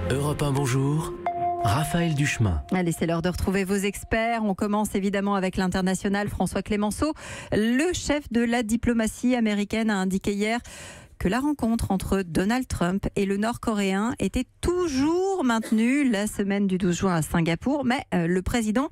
Europe 1, bonjour. Raphaël Duchemin. Allez, c'est l'heure de retrouver vos experts. On commence évidemment avec l'international François Clémenceau. Le chef de la diplomatie américaine a indiqué hier que la rencontre entre Donald Trump et le Nord-Coréen était toujours maintenue la semaine du 12 juin à Singapour, mais le président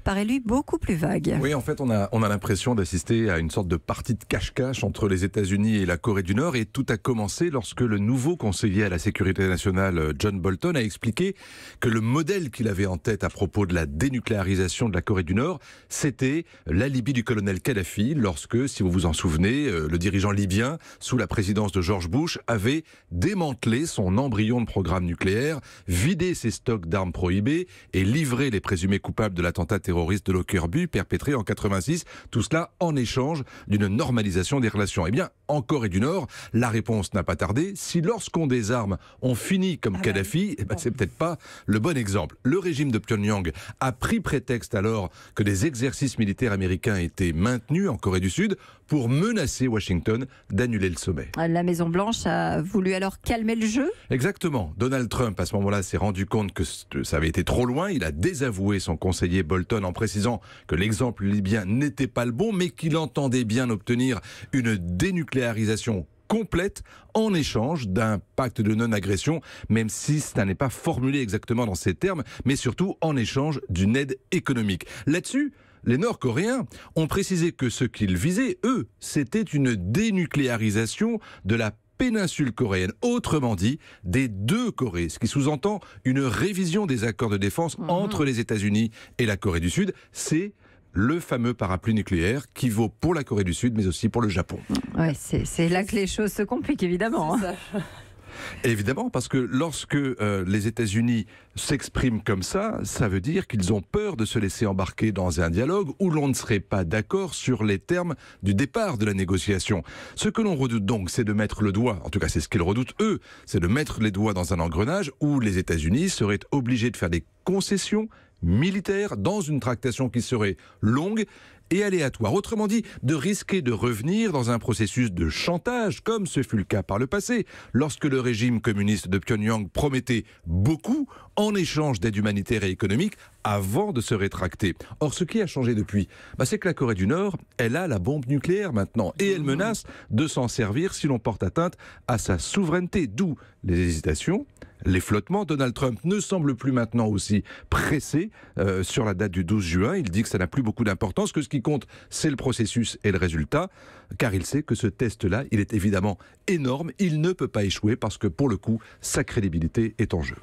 paraît lui beaucoup plus vague. Oui, en fait, on a l'impression d'assister à une sorte de partie de cache-cache entre les États-Unis et la Corée du Nord, et tout a commencé lorsque le nouveau conseiller à la sécurité nationale, John Bolton, a expliqué que le modèle qu'il avait en tête à propos de la dénucléarisation de la Corée du Nord, c'était l'alibi du colonel Kadhafi, lorsque, si vous vous en souvenez, le dirigeant libyen, sous la présidence de George Bush, avait démantelé son embryon de programme nucléaire, vidé ses stocks d'armes prohibées et livré les présumés coupables de l'attentat terroriste de Lockerbie perpétré en 86, tout cela en échange d'une normalisation des relations. Eh bien, en Corée du Nord, la réponse n'a pas tardé. Si lorsqu'on désarme, on finit comme Kadhafi, c'est peut-être pas le bon exemple. Le régime de Pyongyang a pris prétexte alors que des exercices militaires américains étaient maintenus en Corée du Sud pour menacer Washington d'annuler le sommet. La Maison-Blanche a voulu alors calmer le jeu ? Exactement. Donald Trump, à ce moment-là, s'est rendu compte que ça avait été trop loin. Il a désavoué son conseiller Bolton en précisant que l'exemple libyen n'était pas le bon, mais qu'il entendait bien obtenir une dénucléarisation complète en échange d'un pacte de non-agression, même si ça n'est pas formulé exactement dans ces termes, mais surtout en échange d'une aide économique. Là-dessus, les Nord-Coréens ont précisé que ce qu'ils visaient, eux, c'était une dénucléarisation de la péninsule coréenne, autrement dit des deux Corées, ce qui sous-entend une révision des accords de défense entre les États-Unis et la Corée du Sud. C'est le fameux parapluie nucléaire qui vaut pour la Corée du Sud, mais aussi pour le Japon. Ouais, c'est là que les choses se compliquent, évidemment. Évidemment, parce que lorsque les États-Unis s'expriment comme ça veut dire qu'ils ont peur de se laisser embarquer dans un dialogue où l'on ne serait pas d'accord sur les termes du départ de la négociation. Ce que l'on redoute donc, c'est de mettre le doigt, en tout cas c'est ce qu'ils redoutent eux, c'est de mettre les doigts dans un engrenage où les États-Unis seraient obligés de faire des concessions militaires dans une tractation qui serait longue et aléatoire. Autrement dit, de risquer de revenir dans un processus de chantage, comme ce fut le cas par le passé, lorsque le régime communiste de Pyongyang promettait beaucoup en échange d'aide humanitaire et économique avant de se rétracter. Or, ce qui a changé depuis, c'est que la Corée du Nord, elle a la bombe nucléaire maintenant, et elle menace de s'en servir si l'on porte atteinte à sa souveraineté, d'où les hésitations, les flottements. Donald Trump ne semble plus maintenant aussi pressé sur la date du 12 juin. Il dit que ça n'a plus beaucoup d'importance, que ce qui compte, c'est le processus et le résultat, car il sait que ce test-là, il est évidemment énorme. Il ne peut pas échouer parce que, pour le coup, sa crédibilité est en jeu.